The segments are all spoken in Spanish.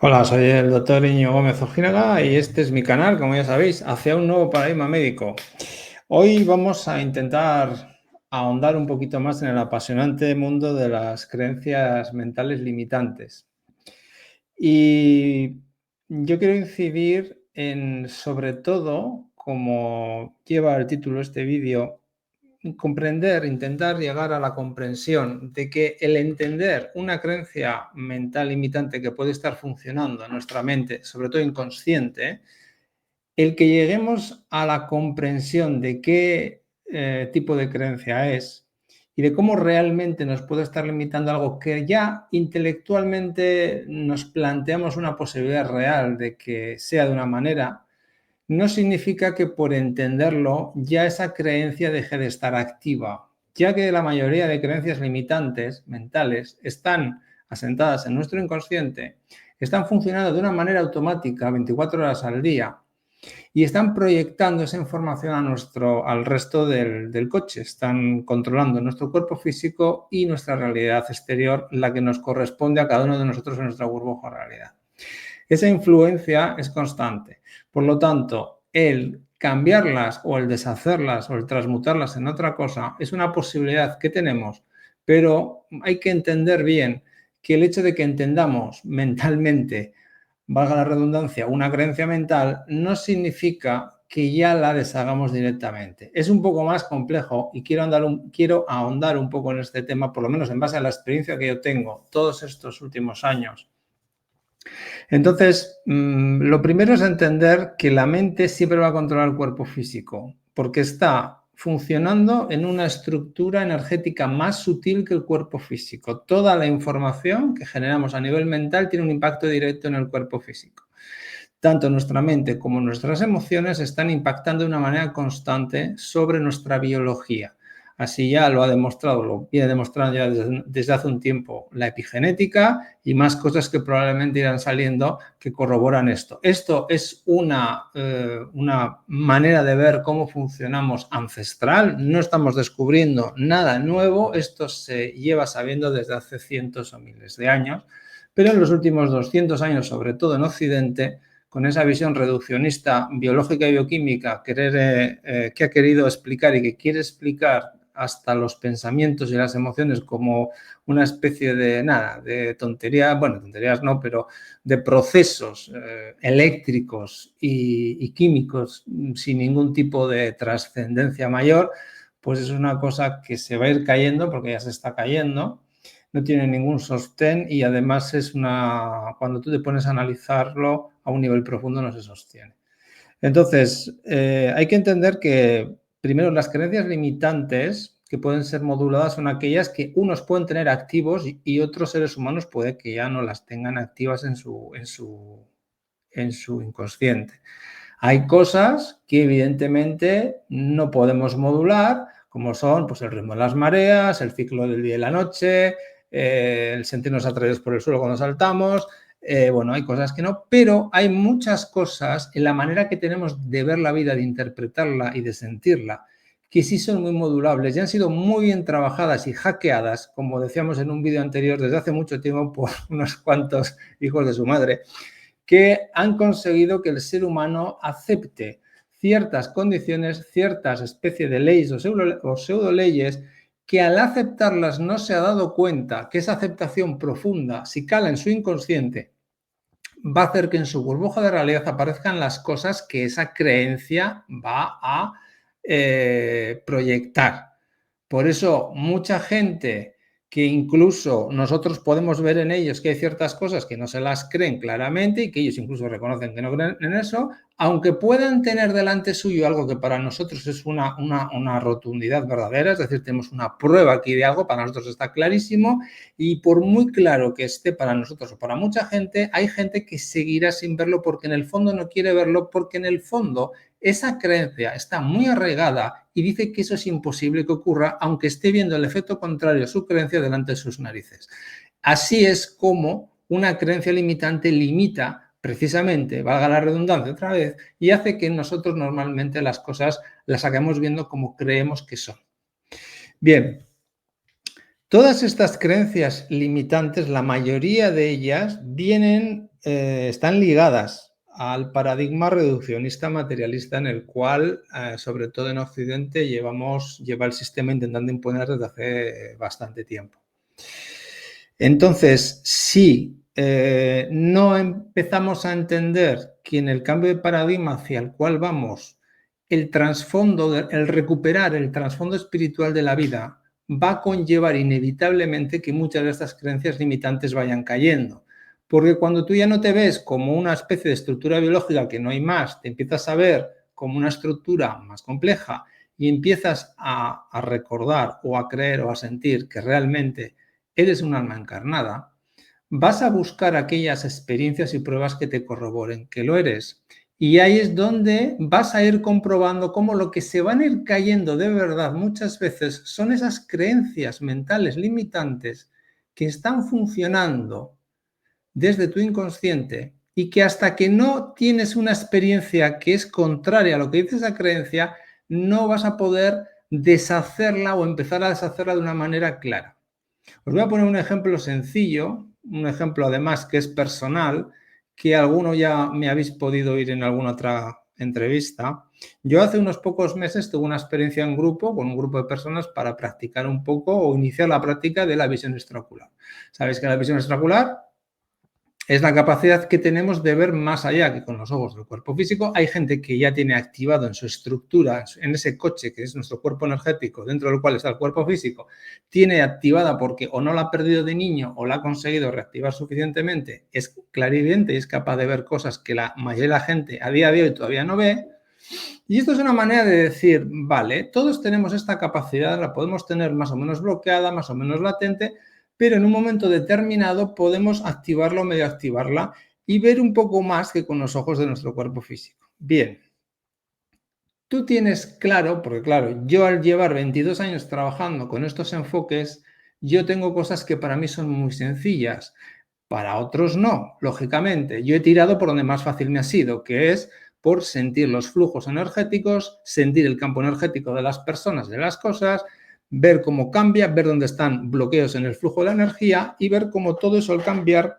Hola, soy el doctor Íñigo Gómez Ojinaga y este es mi canal, como ya sabéis, hacia un nuevo paradigma médico. Hoy vamos a intentar ahondar un poquito más en el apasionante mundo de las creencias mentales limitantes. Y yo quiero incidir en, sobre todo, como lleva el título de este vídeo, comprender, intentar llegar a la comprensión de que el entender una creencia mental limitante que puede estar funcionando en nuestra mente, sobre todo inconsciente, el que lleguemos a la comprensión de qué tipo de creencia es y de cómo realmente nos puede estar limitando algo que ya intelectualmente nos planteamos una posibilidad real de que sea de una manera, no significa que por entenderlo ya esa creencia deje de estar activa, ya que la mayoría de creencias limitantes mentales están asentadas en nuestro inconsciente, están funcionando de una manera automática 24 horas al día y están proyectando esa información al resto del coche, están controlando nuestro cuerpo físico y nuestra realidad exterior, la que nos corresponde a cada uno de nosotros en nuestra burbuja realidad. Esa influencia es constante. Por lo tanto, el cambiarlas o el deshacerlas o el transmutarlas en otra cosa es una posibilidad que tenemos, pero hay que entender bien que el hecho de que entendamos mentalmente, valga la redundancia, una creencia mental, no significa que ya la deshagamos directamente. Es un poco más complejo y quiero ahondar un poco en este tema, por lo menos en base a la experiencia que yo tengo todos estos últimos años. Entonces, lo primero es entender que la mente siempre va a controlar el cuerpo físico, porque está funcionando en una estructura energética más sutil que el cuerpo físico. Toda la información que generamos a nivel mental tiene un impacto directo en el cuerpo físico. Tanto nuestra mente como nuestras emociones están impactando de una manera constante sobre nuestra biología. Así ya lo ha demostrado, lo viene demostrando ya desde hace un tiempo la epigenética y más cosas que probablemente irán saliendo que corroboran esto. Esto es una manera de ver cómo funcionamos ancestral, no estamos descubriendo nada nuevo, esto se lleva sabiendo desde hace cientos o miles de años, pero en los últimos 200 años, sobre todo en Occidente, con esa visión reduccionista biológica y bioquímica que ha querido explicar y que quiere explicar hasta los pensamientos y las emociones como una especie de tontería, bueno, tonterías no, pero de procesos eléctricos y químicos sin ningún tipo de trascendencia mayor, pues es una cosa que se va a ir cayendo porque ya se está cayendo, no tiene ningún sostén y además cuando tú te pones a analizarlo a un nivel profundo no se sostiene. Entonces, hay que entender que, primero, las creencias limitantes que pueden ser moduladas son aquellas que unos pueden tener activos y otros seres humanos puede que ya no las tengan activas en su inconsciente. Hay cosas que evidentemente no podemos modular, como son pues, el ritmo de las mareas, el ciclo del día y la noche, el sentirnos atraídos por el suelo cuando saltamos. Bueno, hay cosas que no, pero hay muchas cosas en la manera que tenemos de ver la vida, de interpretarla y de sentirla, que sí son muy modulables y han sido muy bien trabajadas y hackeadas, como decíamos en un vídeo anterior, desde hace mucho tiempo por unos cuantos hijos de su madre, que han conseguido que el ser humano acepte ciertas condiciones, ciertas especies de leyes o pseudo leyes que al aceptarlas no se ha dado cuenta que esa aceptación profunda, si cala en su inconsciente, va a hacer que en su burbuja de realidad aparezcan las cosas que esa creencia va a proyectar. Por eso mucha gente que incluso nosotros podemos ver en ellos que hay ciertas cosas que no se las creen claramente y que ellos incluso reconocen que no creen en eso, aunque puedan tener delante suyo algo que para nosotros es una rotundidad verdadera, es decir, tenemos una prueba aquí de algo, para nosotros está clarísimo, y por muy claro que esté para nosotros o para mucha gente, hay gente que seguirá sin verlo porque en el fondo no quiere verlo, porque en el fondo esa creencia está muy arraigada y dice que eso es imposible que ocurra, aunque esté viendo el efecto contrario a su creencia delante de sus narices. Así es como una creencia limitante limita precisamente, valga la redundancia otra vez, y hace que nosotros normalmente las cosas las hagamos viendo como creemos que son. Bien, todas estas creencias limitantes, la mayoría de ellas vienen están ligadas al paradigma reduccionista materialista en el cual, sobre todo en Occidente, lleva el sistema intentando imponer desde hace bastante tiempo. Entonces, si no empezamos a entender que en el cambio de paradigma hacia el cual vamos, el trasfondo, el recuperar el trasfondo espiritual de la vida va a conllevar inevitablemente que muchas de estas creencias limitantes vayan cayendo. Porque cuando tú ya no te ves como una especie de estructura biológica que no hay más, te empiezas a ver como una estructura más compleja y empiezas a recordar o a creer o a sentir que realmente eres un alma encarnada, vas a buscar aquellas experiencias y pruebas que te corroboren que lo eres. Y ahí es donde vas a ir comprobando cómo lo que se van a ir cayendo de verdad muchas veces son esas creencias mentales limitantes que están funcionando desde tu inconsciente y que hasta que no tienes una experiencia que es contraria a lo que dice esa creencia, no vas a poder deshacerla o empezar a deshacerla de una manera clara. Os voy a poner un ejemplo sencillo, un ejemplo además que es personal, que alguno ya me habéis podido oír en alguna otra entrevista. Yo hace unos pocos meses tuve una experiencia en grupo, con un grupo de personas, para practicar un poco o iniciar la práctica de la visión extraocular. Sabéis que la visión extraocular es la capacidad que tenemos de ver más allá que con los ojos del cuerpo físico. Hay gente que ya tiene activado en su estructura, en ese coche que es nuestro cuerpo energético, dentro del cual está el cuerpo físico, tiene activada porque o no la ha perdido de niño o la ha conseguido reactivar suficientemente, es clarividente y es capaz de ver cosas que la mayoría de la gente a día de hoy todavía no ve. Y esto es una manera de decir, vale, todos tenemos esta capacidad, la podemos tener más o menos bloqueada, más o menos latente, pero en un momento determinado podemos activarla o medio activarla y ver un poco más que con los ojos de nuestro cuerpo físico. Bien, tú tienes claro, porque claro, yo al llevar 22 años trabajando con estos enfoques, yo tengo cosas que para mí son muy sencillas, para otros no, lógicamente. Yo he tirado por donde más fácil me ha sido, que es por sentir los flujos energéticos, sentir el campo energético de las personas, de las cosas, ver cómo cambia, ver dónde están bloqueos en el flujo de la energía y ver cómo todo eso al cambiar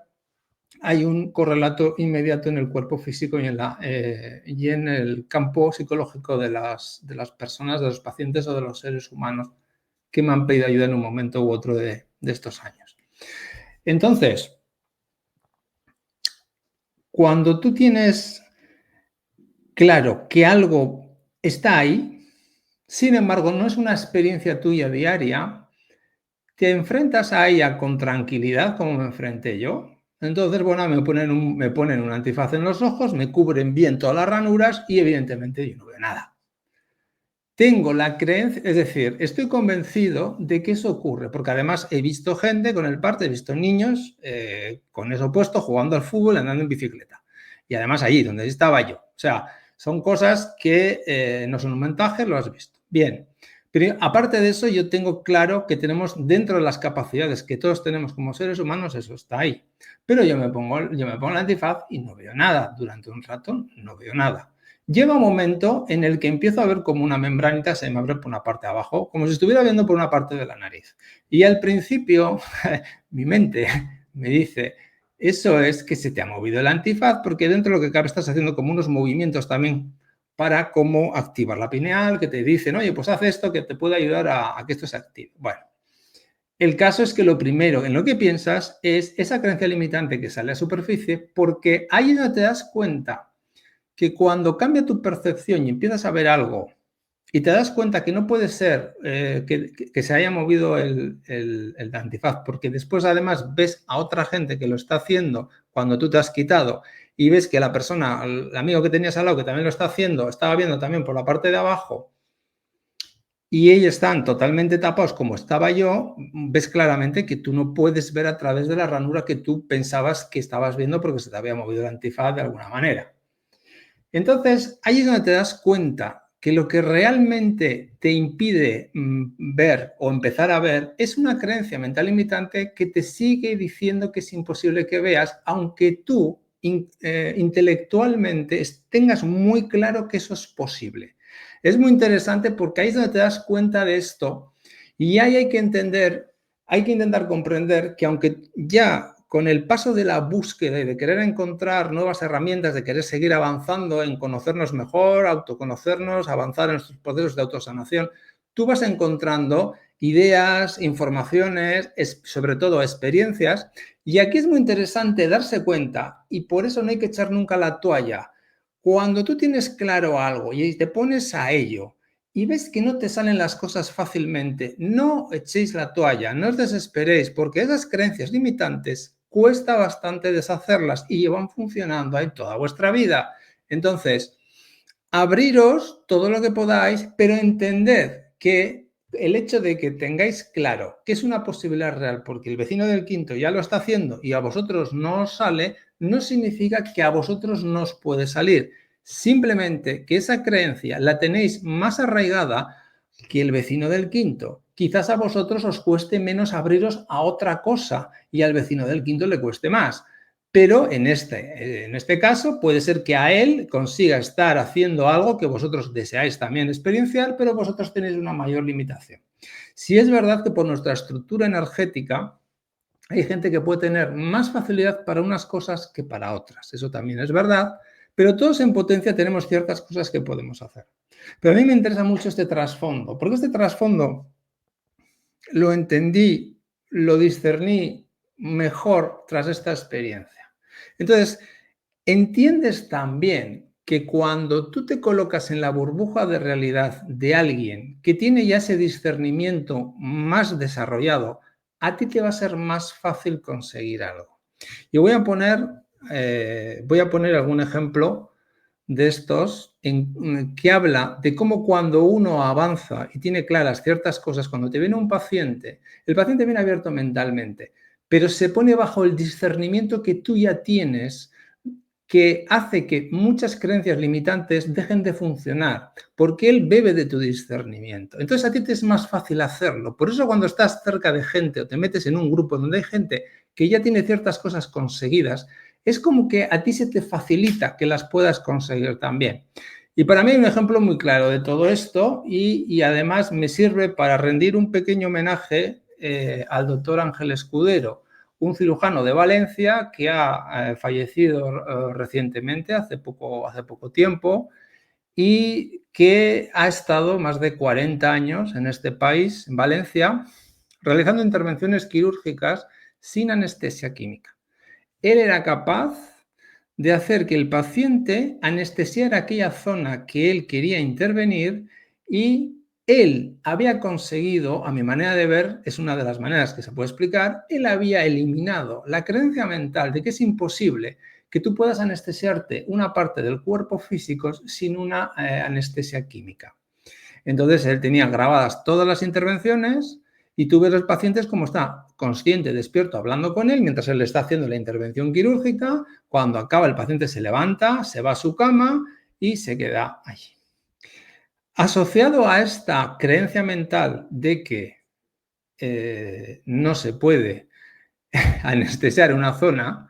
hay un correlato inmediato en el cuerpo físico y en el campo psicológico de las personas, de los pacientes o de los seres humanos que me han pedido ayuda en un momento u otro de estos años. Entonces, cuando tú tienes claro que algo está ahí, sin embargo, no es una experiencia tuya diaria, te enfrentas a ella con tranquilidad, como me enfrenté yo. Entonces, bueno, me ponen un antifaz en los ojos, me cubren bien todas las ranuras y evidentemente yo no veo nada. Tengo la creencia, es decir, estoy convencido de que eso ocurre, porque además he visto gente con el parte, he visto niños con eso puesto, jugando al fútbol, andando en bicicleta. Y además allí, donde estaba yo. O sea, son cosas que no son un montaje, lo has visto. Bien, pero aparte de eso, yo tengo claro que tenemos dentro de las capacidades que todos tenemos como seres humanos, eso está ahí. Pero yo me pongo el antifaz y no veo nada. Durante un rato no veo nada. Llega un momento en el que empiezo a ver como una membranita se me abre por una parte de abajo, como si estuviera viendo por una parte de la nariz. Y al principio, mi mente me dice, eso es que se te ha movido el antifaz, porque dentro de lo que cabe estás haciendo como unos movimientos también para cómo activar la pineal, que te dicen, oye, pues haz esto que te puede ayudar a que esto se active. Bueno, el caso es que lo primero en lo que piensas es esa creencia limitante que sale a superficie, porque ahí no te das cuenta que cuando cambia tu percepción y empiezas a ver algo y te das cuenta que no puede ser que se haya movido el antifaz, porque después además ves a otra gente que lo está haciendo cuando tú te has quitado y ves que la persona, el amigo que tenías al lado que también lo está haciendo, estaba viendo también por la parte de abajo y ellos están totalmente tapados como estaba yo, ves claramente que tú no puedes ver a través de la ranura que tú pensabas que estabas viendo porque se te había movido el antifaz de alguna manera. Entonces, ahí es donde te das cuenta que lo que realmente te impide ver o empezar a ver es una creencia mental limitante que te sigue diciendo que es imposible que veas, aunque tú intelectualmente tengas muy claro que eso es posible. Es muy interesante porque ahí es donde te das cuenta de esto y ahí hay que entender, hay que intentar comprender que aunque ya con el paso de la búsqueda y de querer encontrar nuevas herramientas, de querer seguir avanzando en conocernos mejor, autoconocernos, avanzar en nuestros procesos de autosanación, tú vas encontrando ideas, informaciones, sobre todo experiencias, y aquí es muy interesante darse cuenta, y por eso no hay que echar nunca la toalla. Cuando tú tienes claro algo y te pones a ello y ves que no te salen las cosas fácilmente, no echéis la toalla, no os desesperéis, porque esas creencias limitantes cuesta bastante deshacerlas y llevan funcionando ahí toda vuestra vida. Entonces, abriros todo lo que podáis, pero entended que el hecho de que tengáis claro que es una posibilidad real porque el vecino del quinto ya lo está haciendo y a vosotros no os sale, no significa que a vosotros no os puede salir. Simplemente que esa creencia la tenéis más arraigada que el vecino del quinto. Quizás a vosotros os cueste menos abriros a otra cosa y al vecino del quinto le cueste más. Pero en este caso puede ser que a él consiga estar haciendo algo que vosotros deseáis también experienciar, pero vosotros tenéis una mayor limitación. Si es verdad que por nuestra estructura energética hay gente que puede tener más facilidad para unas cosas que para otras. Eso también es verdad, pero todos en potencia tenemos ciertas cosas que podemos hacer. Pero a mí me interesa mucho este trasfondo, porque este trasfondo lo entendí, lo discerní mejor tras esta experiencia. Entonces, entiendes también que cuando tú te colocas en la burbuja de realidad de alguien que tiene ya ese discernimiento más desarrollado, a ti te va a ser más fácil conseguir algo. Y voy a poner algún ejemplo de estos que habla de cómo cuando uno avanza y tiene claras ciertas cosas, cuando te viene un paciente, el paciente viene abierto mentalmente, pero se pone bajo el discernimiento que tú ya tienes, que hace que muchas creencias limitantes dejen de funcionar, porque él bebe de tu discernimiento. Entonces a ti te es más fácil hacerlo. Por eso cuando estás cerca de gente o te metes en un grupo donde hay gente que ya tiene ciertas cosas conseguidas, es como que a ti se te facilita que las puedas conseguir también. Y para mí hay un ejemplo muy claro de todo esto y además me sirve para rendir un pequeño homenaje al doctor Ángel Escudero, un cirujano de Valencia que ha fallecido recientemente, hace poco tiempo, y que ha estado más de 40 años en este país, en Valencia, realizando intervenciones quirúrgicas sin anestesia química. Él era capaz de hacer que el paciente anestesiara aquella zona que él quería intervenir y él había conseguido, a mi manera de ver, es una de las maneras que se puede explicar, él había eliminado la creencia mental de que es imposible que tú puedas anestesiarte una parte del cuerpo físico sin una anestesia química. Entonces él tenía grabadas todas las intervenciones y tú ves a los pacientes como está consciente, despierto, hablando con él mientras él le está haciendo la intervención quirúrgica. Cuando acaba el paciente se levanta, se va a su cama y se queda allí. Asociado a esta creencia mental de que no se puede anestesiar una zona,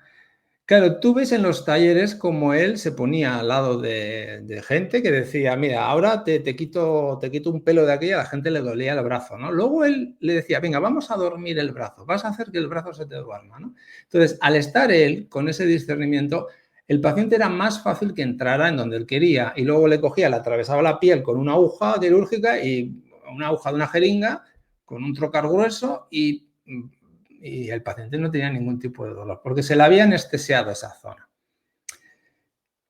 claro, tú ves en los talleres como él se ponía al lado de gente que decía, mira, ahora te quito un pelo de aquí, a la gente le dolía el brazo, ¿no? Luego él le decía, venga, vamos a dormir el brazo, vas a hacer que el brazo se te duerma, ¿no? Entonces, al estar él con ese discernimiento, el paciente era más fácil que entrara en donde él quería y luego le cogía, le atravesaba la piel con una aguja quirúrgica y una aguja de una jeringa con un trocar grueso y el paciente no tenía ningún tipo de dolor, porque se le había anestesiado esa zona.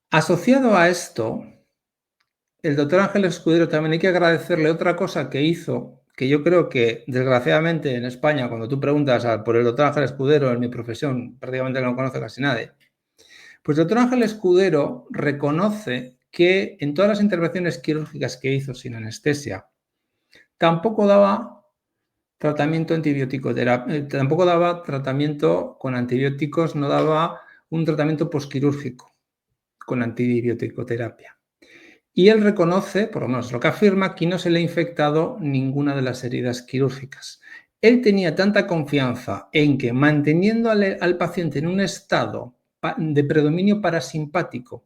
Asociado a esto, el doctor Ángel Escudero también hay que agradecerle otra cosa que hizo, que yo creo que desgraciadamente en España, cuando tú preguntas por el doctor Ángel Escudero, en mi profesión prácticamente no lo conoce casi nadie, pues el doctor Ángel Escudero reconoce que en todas las intervenciones quirúrgicas que hizo sin anestesia, tampoco daba tratamiento antibiótico, tampoco daba tratamiento con antibióticos, no daba un tratamiento posquirúrgico con antibiótico-terapia. Y él reconoce, por lo menos lo que afirma, que no se le ha infectado ninguna de las heridas quirúrgicas. Él tenía tanta confianza en que manteniendo al paciente en un estado de predominio parasimpático,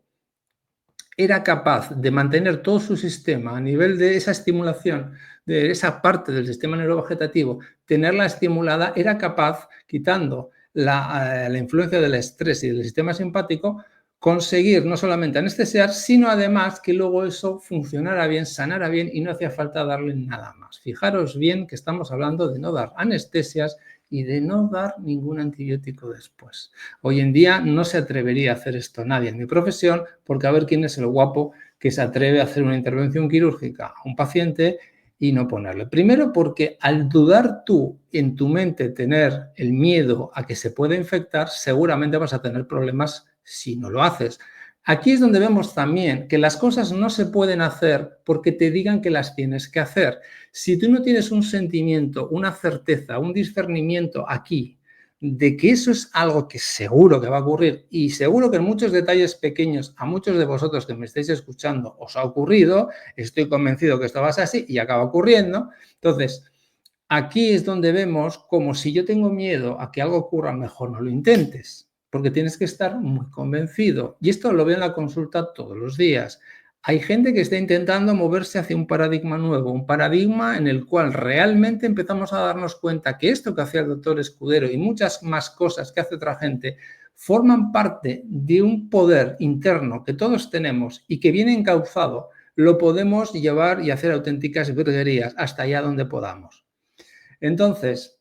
era capaz de mantener todo su sistema a nivel de esa estimulación, de esa parte del sistema neurovegetativo, tenerla estimulada, era capaz, quitando la influencia del estrés y del sistema simpático, conseguir no solamente anestesiar, sino además que luego eso funcionara bien, sanara bien y no hacía falta darle nada más. Fijaros bien que estamos hablando de no dar anestesias y de no dar ningún antibiótico después. Hoy en día no se atrevería a hacer esto nadie en mi profesión, porque a ver quién es el guapo que se atreve a hacer una intervención quirúrgica a un paciente y no ponerle. Primero porque al dudar tú en tu mente tener el miedo a que se pueda infectar, seguramente vas a tener problemas si no lo haces. Aquí es donde vemos también que las cosas no se pueden hacer porque te digan que las tienes que hacer. Si tú no tienes un sentimiento, una certeza, un discernimiento aquí de que eso es algo que seguro que va a ocurrir y seguro que en muchos detalles pequeños a muchos de vosotros que me estáis escuchando os ha ocurrido, estoy convencido que esto va a ser así y acaba ocurriendo. Entonces, aquí es donde vemos como si yo tengo miedo a que algo ocurra, mejor no lo intentes, porque tienes que estar muy convencido. Y esto lo veo en la consulta todos los días. Hay gente que está intentando moverse hacia un paradigma nuevo, un paradigma en el cual realmente empezamos a darnos cuenta que esto que hacía el doctor Escudero y muchas más cosas que hace otra gente forman parte de un poder interno que todos tenemos y que viene encauzado, lo podemos llevar y hacer auténticas virguerías hasta allá donde podamos. Entonces,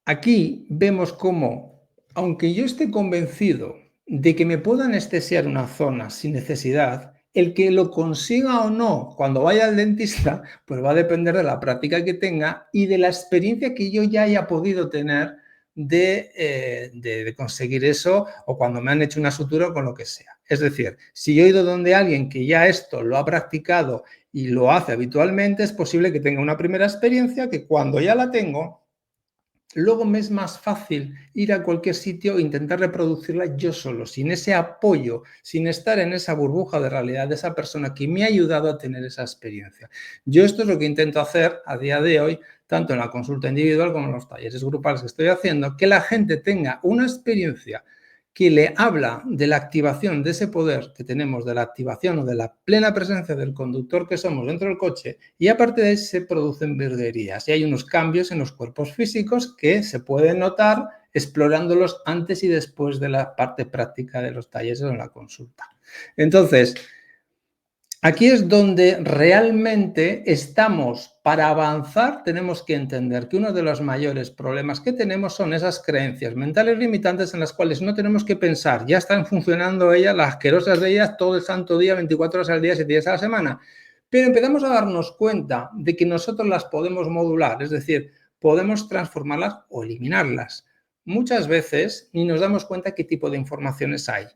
aquí vemos cómo, aunque yo esté convencido de que me puedo anestesiar una zona sin necesidad, el que lo consiga o no cuando vaya al dentista, pues va a depender de la práctica que tenga y de la experiencia que yo ya haya podido tener de conseguir eso o cuando me han hecho una sutura o con lo que sea. Es decir, si yo he ido donde alguien que ya esto lo ha practicado y lo hace habitualmente, es posible que tenga una primera experiencia que cuando ya la tengo, luego me es más fácil ir a cualquier sitio e intentar reproducirla yo solo, sin ese apoyo, sin estar en esa burbuja de realidad de esa persona que me ha ayudado a tener esa experiencia. Yo esto es lo que intento hacer a día de hoy, tanto en la consulta individual como en los talleres grupales que estoy haciendo, que la gente tenga una experiencia que le habla de la activación de ese poder que tenemos, de la activación o de la plena presencia del conductor que somos dentro del coche, y aparte de eso se producen virguerías y hay unos cambios en los cuerpos físicos que se pueden notar explorándolos antes y después de la parte práctica de los talleres o en la consulta. Entonces, aquí es donde realmente estamos, para avanzar, tenemos que entender que uno de los mayores problemas que tenemos son esas creencias mentales limitantes en las cuales no tenemos que pensar, ya están funcionando ellas, las asquerosas de ellas, todo el santo día, 24 horas al día, 7 días a la semana. Pero empezamos a darnos cuenta de que nosotros las podemos modular, es decir, podemos transformarlas o eliminarlas. Muchas veces ni nos damos cuenta qué tipo de informaciones hay.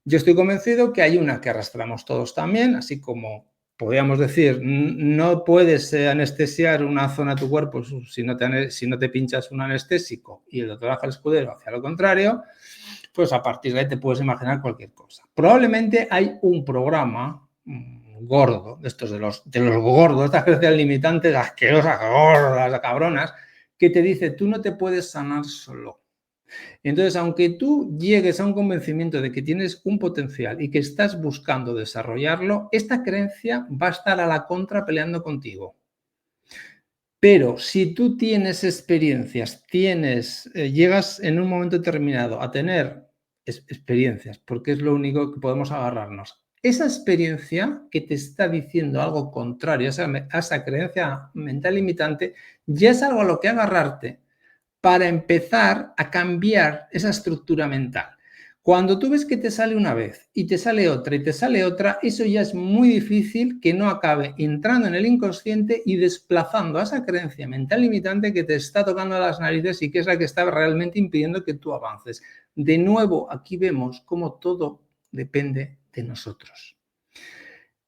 Yo estoy convencido que hay una que arrastramos todos también, así como podríamos decir, no puedes anestesiar una zona de tu cuerpo si no te pinchas un anestésico y el doctor Ángel Escudero hacia lo contrario, pues a partir de ahí te puedes imaginar cualquier cosa. Probablemente hay un programa gordo, de estos de los gordos, estas creencias limitantes asquerosas, gordas, cabronas, que te dice, tú no te puedes sanar solo. Entonces, aunque tú llegues a un convencimiento de que tienes un potencial y que estás buscando desarrollarlo, esta creencia va a estar a la contra peleando contigo. Pero si tú tienes experiencias, llegas en un momento determinado a tener experiencias, porque es lo único que podemos agarrarnos, esa experiencia que te está diciendo algo contrario a esa creencia mental limitante, ya es algo a lo que agarrarte para empezar a cambiar esa estructura mental. Cuando tú ves que te sale una vez y te sale otra y te sale otra, eso ya es muy difícil que no acabe entrando en el inconsciente y desplazando a esa creencia mental limitante que te está tocando las narices y que es la que está realmente impidiendo que tú avances. De nuevo, aquí vemos cómo todo depende de nosotros.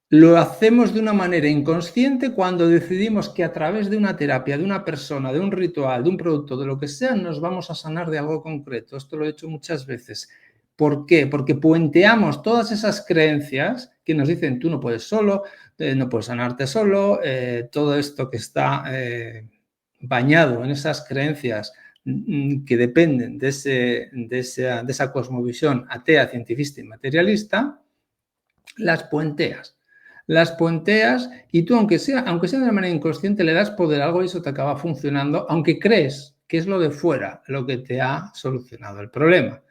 Lo hacemos de una manera inconsciente cuando decidimos que a través de una terapia, de una persona, de un ritual, de un producto, de lo que sea, nos vamos a sanar de algo concreto. Esto lo he hecho muchas veces. ¿Por qué? Porque puenteamos todas esas creencias que nos dicen tú no puedes solo, no puedes sanarte solo, todo esto que está bañado en esas creencias que dependen de esa cosmovisión atea, cientifista y materialista, las puenteas. Las puenteas y tú, aunque sea de una manera inconsciente, le das poder a algo y eso te acaba funcionando, aunque crees que es lo de fuera lo que te ha solucionado el problema.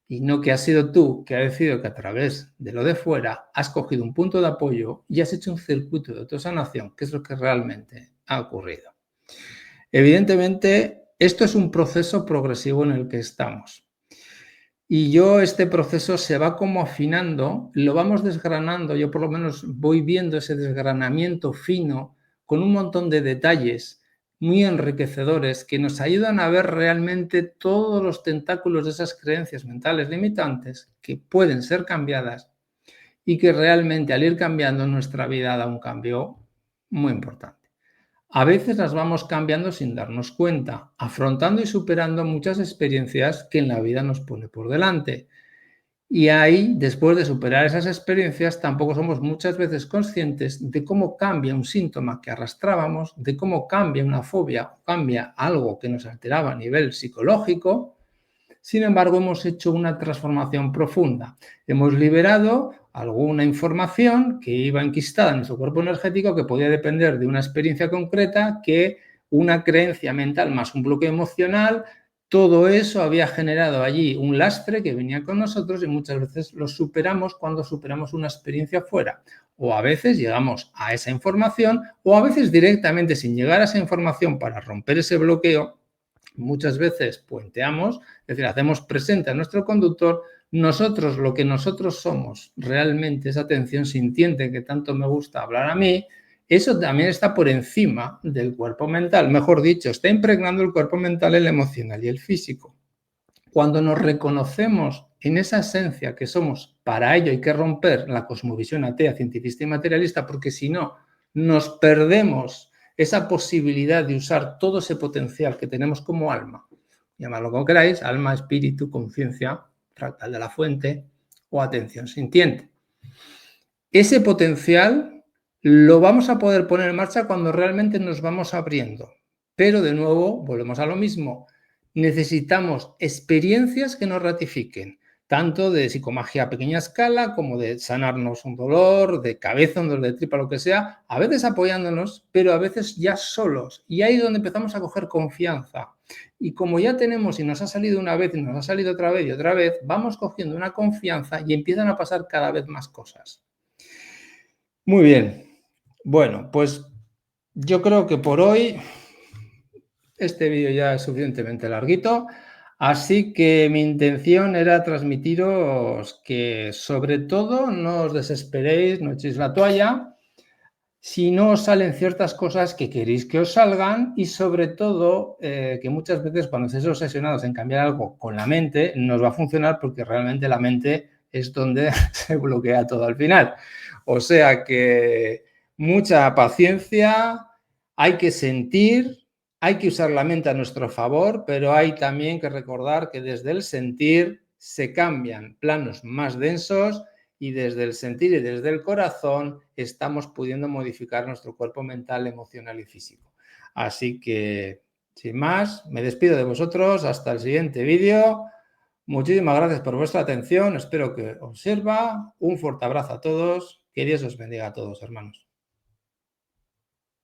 Y no que has sido tú que has decidido que a través de lo de fuera has cogido un punto de apoyo y has hecho un circuito de autosanación, que es lo que realmente ha ocurrido. Evidentemente, esto es un proceso progresivo en el que estamos. Y este proceso se va como afinando, lo vamos desgranando, yo por lo menos voy viendo ese desgranamiento fino con un montón de detalles muy enriquecedores que nos ayudan a ver realmente todos los tentáculos de esas creencias mentales limitantes que pueden ser cambiadas y que realmente al ir cambiando nuestra vida da un cambio muy importante. A veces las vamos cambiando sin darnos cuenta, afrontando y superando muchas experiencias que en la vida nos pone por delante. Y ahí, después de superar esas experiencias, tampoco somos muchas veces conscientes de cómo cambia un síntoma que arrastrábamos, de cómo cambia una fobia, cambia algo que nos alteraba a nivel psicológico. Sin embargo, hemos hecho una transformación profunda. Hemos liberado alguna información que iba enquistada en nuestro cuerpo energético que podía depender de una experiencia concreta, que una creencia mental más un bloqueo emocional. Todo eso había generado allí un lastre que venía con nosotros y muchas veces lo superamos cuando superamos una experiencia fuera. O a veces llegamos a esa información o a veces directamente sin llegar a esa información para romper ese bloqueo. Muchas veces puenteamos, es decir, hacemos presente a nuestro conductor nosotros, lo que nosotros somos realmente, esa atención sintiente que tanto me gusta hablar a mí. Eso también está por encima del cuerpo mental, mejor dicho, está impregnando el cuerpo mental, el emocional y el físico. Cuando nos reconocemos en esa esencia que somos, para ello hay que romper la cosmovisión atea, cientifista y materialista, porque si no, nos perdemos esa posibilidad de usar todo ese potencial que tenemos como alma, llamadlo como queráis, alma, espíritu, conciencia, fractal de la fuente o atención sintiente. Ese potencial lo vamos a poder poner en marcha cuando realmente nos vamos abriendo. Pero de nuevo, volvemos a lo mismo, necesitamos experiencias que nos ratifiquen, tanto de psicomagia a pequeña escala como de sanarnos un dolor, de cabeza, un dolor de tripa, lo que sea, a veces apoyándonos, pero a veces ya solos. Y ahí es donde empezamos a coger confianza. Y como ya tenemos y nos ha salido una vez y nos ha salido otra vez y otra vez, vamos cogiendo una confianza y empiezan a pasar cada vez más cosas. Muy bien. Bueno, pues yo creo que por hoy este vídeo ya es suficientemente larguito, así que mi intención era transmitiros que sobre todo no os desesperéis, no echéis la toalla, si no os salen ciertas cosas que queréis que os salgan y sobre todo que muchas veces cuando estéis obsesionados en cambiar algo con la mente no os va a funcionar porque realmente la mente es donde se bloquea todo al final. O sea que mucha paciencia, hay que sentir. Hay que usar la mente a nuestro favor, pero hay también que recordar que desde el sentir se cambian planos más densos y desde el sentir y desde el corazón estamos pudiendo modificar nuestro cuerpo mental, emocional y físico. Así que, sin más, me despido de vosotros. Hasta el siguiente vídeo. Muchísimas gracias por vuestra atención. Espero que os sirva. Un fuerte abrazo a todos. Que Dios os bendiga a todos, hermanos.